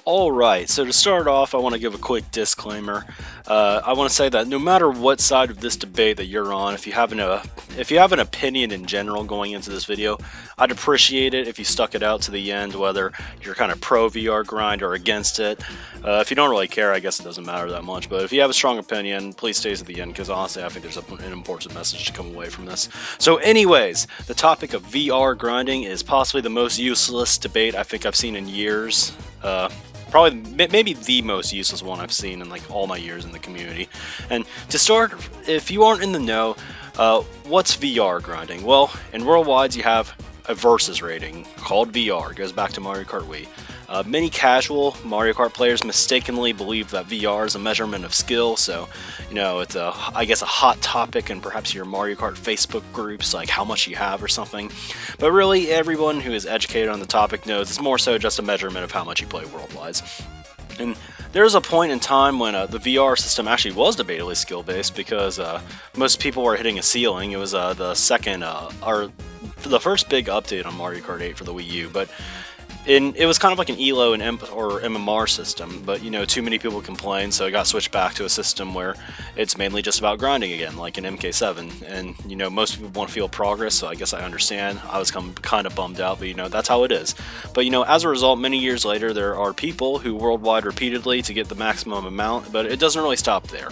Alright, so to start off, I want to give a quick disclaimer. I want to say that no matter what side of this debate that you're on, if you have an opinion in general going into this video, I'd appreciate it if you stuck it out to the end, whether you're kind of pro VR grind or against it. If you don't really care, I guess it doesn't matter that much, but if you have a strong opinion, please stay to the end, because honestly, I think there's an important message to come away from this. So anyways, the topic of VR grinding is possibly the most useless debate I think I've seen in years. Probably maybe the most useless one I've seen in like all my years in the community. And to start, if you aren't in the know, what's VR grinding? Well, in Worldwide you have a versus rating called VR. It goes back to Mario Kart Wii. Many casual Mario Kart players mistakenly believe that VR is a measurement of skill, so it's I guess a hot topic in perhaps your Mario Kart Facebook groups, like how much you have or something. But really, everyone who is educated on the topic knows it's more so just a measurement of how much you play Worldwide. And there's a point in time when the VR system actually was debatably skill-based, because most people were hitting a ceiling. It was the first big update on Mario Kart 8 for the Wii U, but it was kind of like an ELO and or MMR system, but too many people complained, so it got switched back to a system where it's mainly just about grinding again, like in MK7. And most people want to feel progress, so I guess I understand. I was kind of bummed out, but that's how it is. But as a result, many years later, there are people who Worldwide repeatedly to get the maximum amount, but it doesn't really stop there.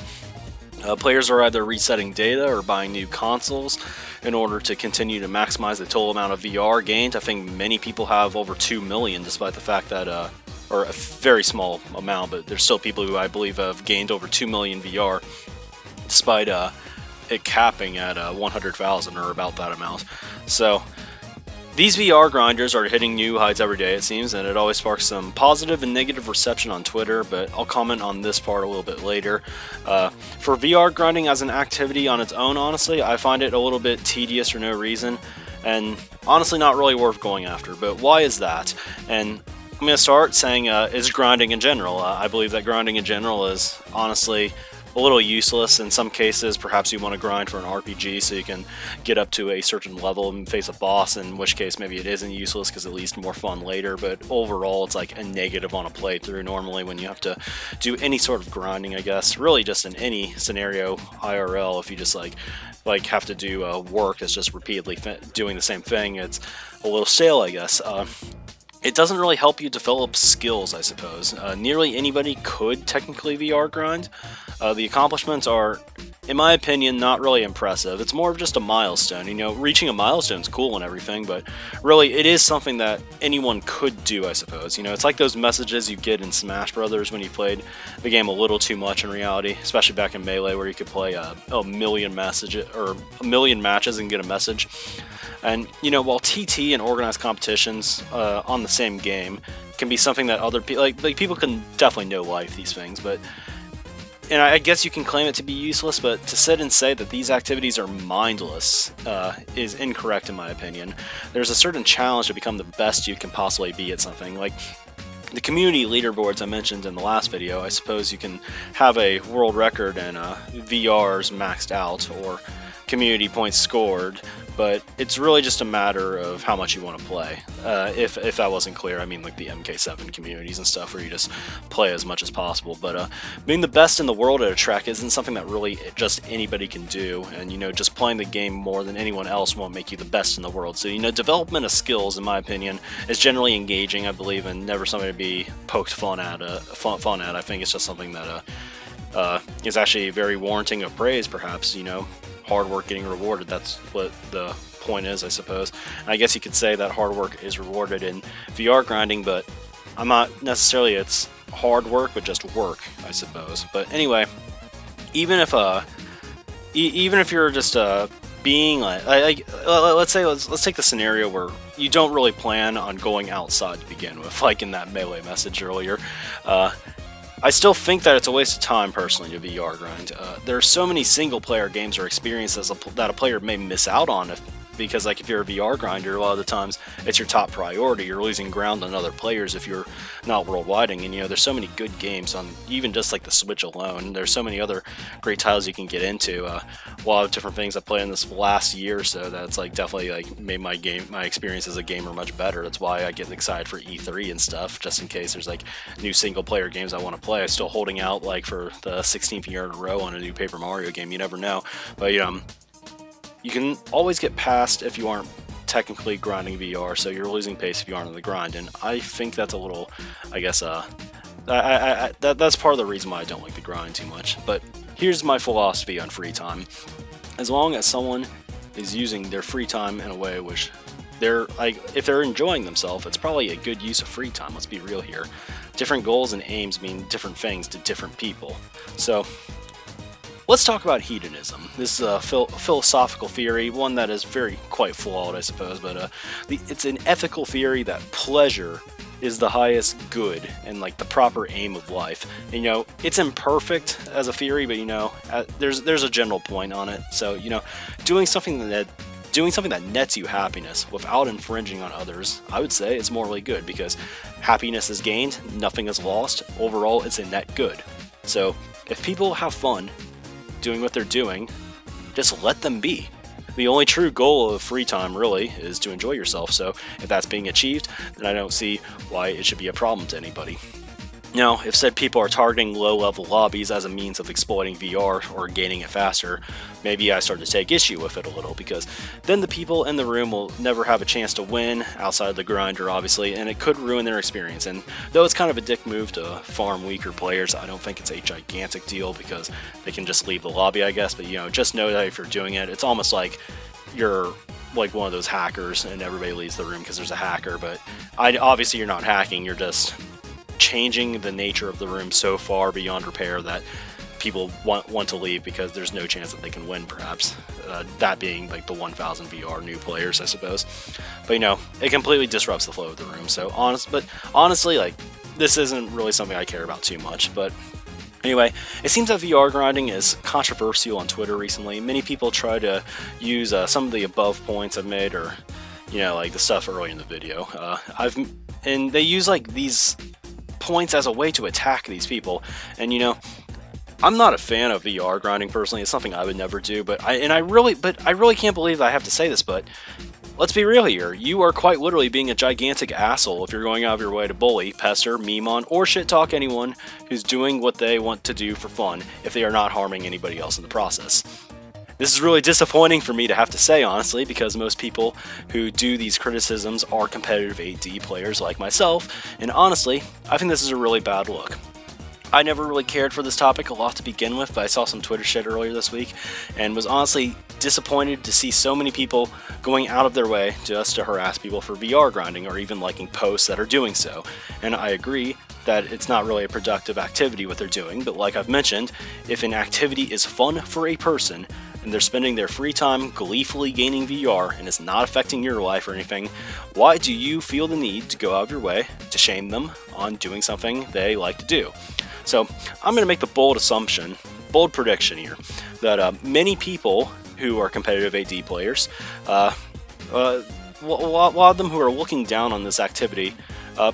Players are either resetting data or buying new consoles in order to continue to maximize the total amount of VR gained. I think many people have over 2 million, despite the fact that, or a very small amount, but there's still people who I believe have gained over 2 million VR, despite it capping at 100,000 or about that amount. So these VR grinders are hitting new heights every day, it seems, and it always sparks some positive and negative reception on Twitter, but I'll comment on this part a little bit later. For VR grinding as an activity on its own, honestly, I find it a little bit tedious for no reason, and honestly not really worth going after. But why is that? And I'm going to start saying is grinding in general. I believe that grinding in general is honestly a little useless. In some cases, perhaps you want to grind for an RPG so you can get up to a certain level and face a boss, in which case maybe it isn't useless because it leads to more fun later, but overall it's like a negative on a playthrough normally when you have to do any sort of grinding, I guess. Really just in any scenario IRL, if you just like have to do work that's just repeatedly doing the same thing, it's a little stale, I guess. It doesn't really help you develop skills, I suppose. Nearly anybody could technically VR grind. The accomplishments are, in my opinion, not really impressive. It's more of just a milestone. Reaching a milestone is cool and everything, but really it is something that anyone could do, I suppose. It's like those messages you get in Smash Brothers when you played the game a little too much in reality, especially back in Melee, where you could play a million matches and get a message. And while TT and organized competitions on the same game can be something that other people like people can definitely no life these things, and I guess you can claim it to be useless, but to sit and say that these activities are mindless is incorrect in my opinion. There's a certain challenge to become the best you can possibly be at something. Like the community leaderboards I mentioned in the last video, I suppose you can have a world record and VRs maxed out or community points scored, but it's really just a matter of how much you want to play. If that wasn't clear, I mean like the MK7 communities and stuff where you just play as much as possible. But being the best in the world at a track isn't something that really just anybody can do, and just playing the game more than anyone else won't make you the best in the world. So development of skills, in my opinion, is generally engaging, I believe, and never something to be poked fun at. I think it's just something that is actually very warranting of praise, perhaps. Hard work getting rewarded. That's what the point is, I suppose. And I guess you could say that hard work is rewarded in VR grinding, but I'm not necessarily it's hard work, but just work, I suppose. But anyway, even if you're just being let's take the scenario where you don't really plan on going outside to begin with, like in that Melee message earlier. I still think that it's a waste of time, personally, to VR grind. There are so many single-player games or experiences that a player may miss out on because like if you're a VR grinder, a lot of the times it's your top priority. You're losing ground on other players if you're not worldwiding. And there's so many good games on even just like the Switch alone. There's so many other great titles you can get into. A lot of different things I played in this last year or so that's like definitely like made my experience as a gamer much better. That's why I get excited for E3 and stuff, just in case there's like new single player games I want to play. I'm still holding out like for the 16th year in a row on a new Paper Mario game. You never know, but you can always get past if you aren't technically grinding VR, so you're losing pace if you aren't on the grind, and I think that's a little, I guess, that's part of the reason why I don't like the grind too much. But here's my philosophy on free time. As long as someone is using their free time in a way which they're like, if they're enjoying themselves, it's probably a good use of free time. Let's be real here. Different goals and aims mean different things to different people. So let's talk about hedonism. This is a philosophical theory, one that is quite flawed, I suppose, but it's an ethical theory that pleasure is the highest good and like the proper aim of life. And, it's imperfect as a theory, but there's a general point on it. So doing something that nets you happiness without infringing on others, I would say it's morally good, because happiness is gained, nothing is lost. Overall, it's a net good. So if people have fun doing what they're doing, just let them be. The only true goal of free time really is to enjoy yourself, so if that's being achieved, then I don't see why it should be a problem to anybody. Now, if said people are targeting low-level lobbies as a means of exploiting VR or gaining it faster, maybe I start to take issue with it a little, because then the people in the room will never have a chance to win outside of the grinder, obviously, and it could ruin their experience. And though it's kind of a dick move to farm weaker players, I don't think it's a gigantic deal, because they can just leave the lobby, I guess. But just know that if you're doing it, it's almost like you're like one of those hackers and everybody leaves the room because there's a hacker. But obviously you're not hacking, you're just changing the nature of the room so far beyond repair that people want to leave because there's no chance that they can win, perhaps. That being like the 1000 VR new players, I suppose. But it completely disrupts the flow of the room. So honestly, like, this isn't really something I care about too much. But anyway, it seems that VR grinding is controversial on Twitter recently. Many people try to use some of the above points I've made, or like the stuff early in the video. And they use like these points as a way to attack these people. And I'm not a fan of VR grinding personally. It's something I would never do, but I really can't believe that I have to say this, but let's be real here. You are quite literally being a gigantic asshole if you're going out of your way to bully, pester, meme on, or shit talk anyone who's doing what they want to do for fun if they are not harming anybody else in the process. This is really disappointing for me to have to say, honestly, because most people who do these criticisms are competitive 8D players like myself, and honestly, I think this is a really bad look. I never really cared for this topic a lot to begin with, but I saw some Twitter shit earlier this week, and was honestly disappointed to see so many people going out of their way just to harass people for VR grinding, or even liking posts that are doing so. And I agree that it's not really a productive activity what they're doing, but like I've mentioned, if an activity is fun for a person, and they're spending their free time gleefully gaining VR and it's not affecting your life or anything, why do you feel the need to go out of your way to shame them on doing something they like to do? So I'm going to make the bold prediction here, that many people who are competitive AD players, a lot of them who are looking down on this activity,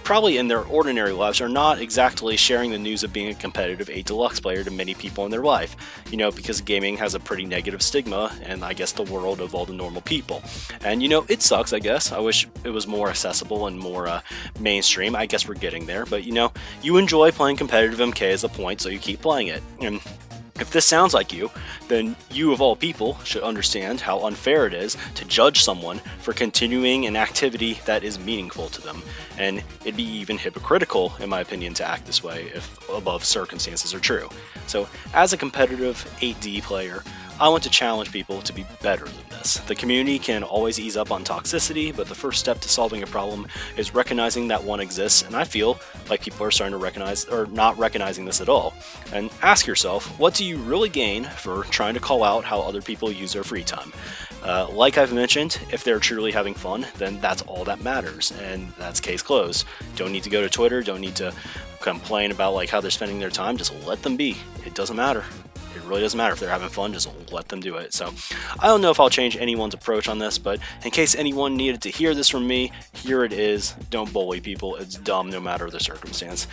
probably in their ordinary lives, are not exactly sharing the news of being a competitive 8 Deluxe player to many people in their life, because gaming has a pretty negative stigma, and I guess the world of all the normal people. And it sucks, I guess. I wish it was more accessible and more mainstream. I guess we're getting there, but you enjoy playing competitive MK as a point, so you keep playing it. And if this sounds like you, then you of all people should understand how unfair it is to judge someone for continuing an activity that is meaningful to them. And it'd be even hypocritical, in my opinion, to act this way if above circumstances are true. So, as a competitive 8D player, I want to challenge people to be better than this. The community can always ease up on toxicity, but the first step to solving a problem is recognizing that one exists, and I feel like people are starting to recognize, or not recognizing this at all. And ask yourself, what do you really gain for trying to call out how other people use their free time? Like I've mentioned, if they're truly having fun, then that's all that matters, and that's case closed. Don't need to go to Twitter, don't need to complain about like how they're spending their time, just let them be. It doesn't matter. It really doesn't matter if they're having fun, just let them do it. So I don't know if I'll change anyone's approach on this, but in case anyone needed to hear this from me, here it is. Don't bully people. It's dumb no matter the circumstance.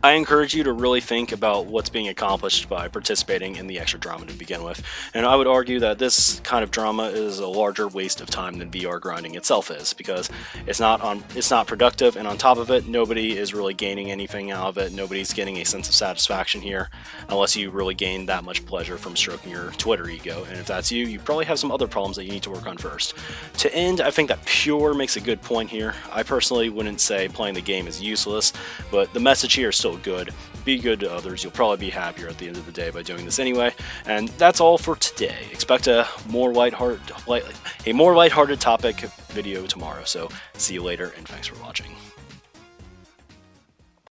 I encourage you to really think about what's being accomplished by participating in the extra drama to begin with, and I would argue that this kind of drama is a larger waste of time than VR grinding itself is, because it's not productive, and on top of it, nobody is really gaining anything out of it. Nobody's getting a sense of satisfaction here, unless you really gain that much pleasure from stroking your Twitter ego, and if that's you, you probably have some other problems that you need to work on first. To end, I think that Pure makes a good point here. I personally wouldn't say playing the game is useless, but the message here is still good. Be good to others. You'll probably be happier at the end of the day by doing this anyway. And that's all for today. Expect a more lighthearted topic video tomorrow. So see you later, and thanks for watching.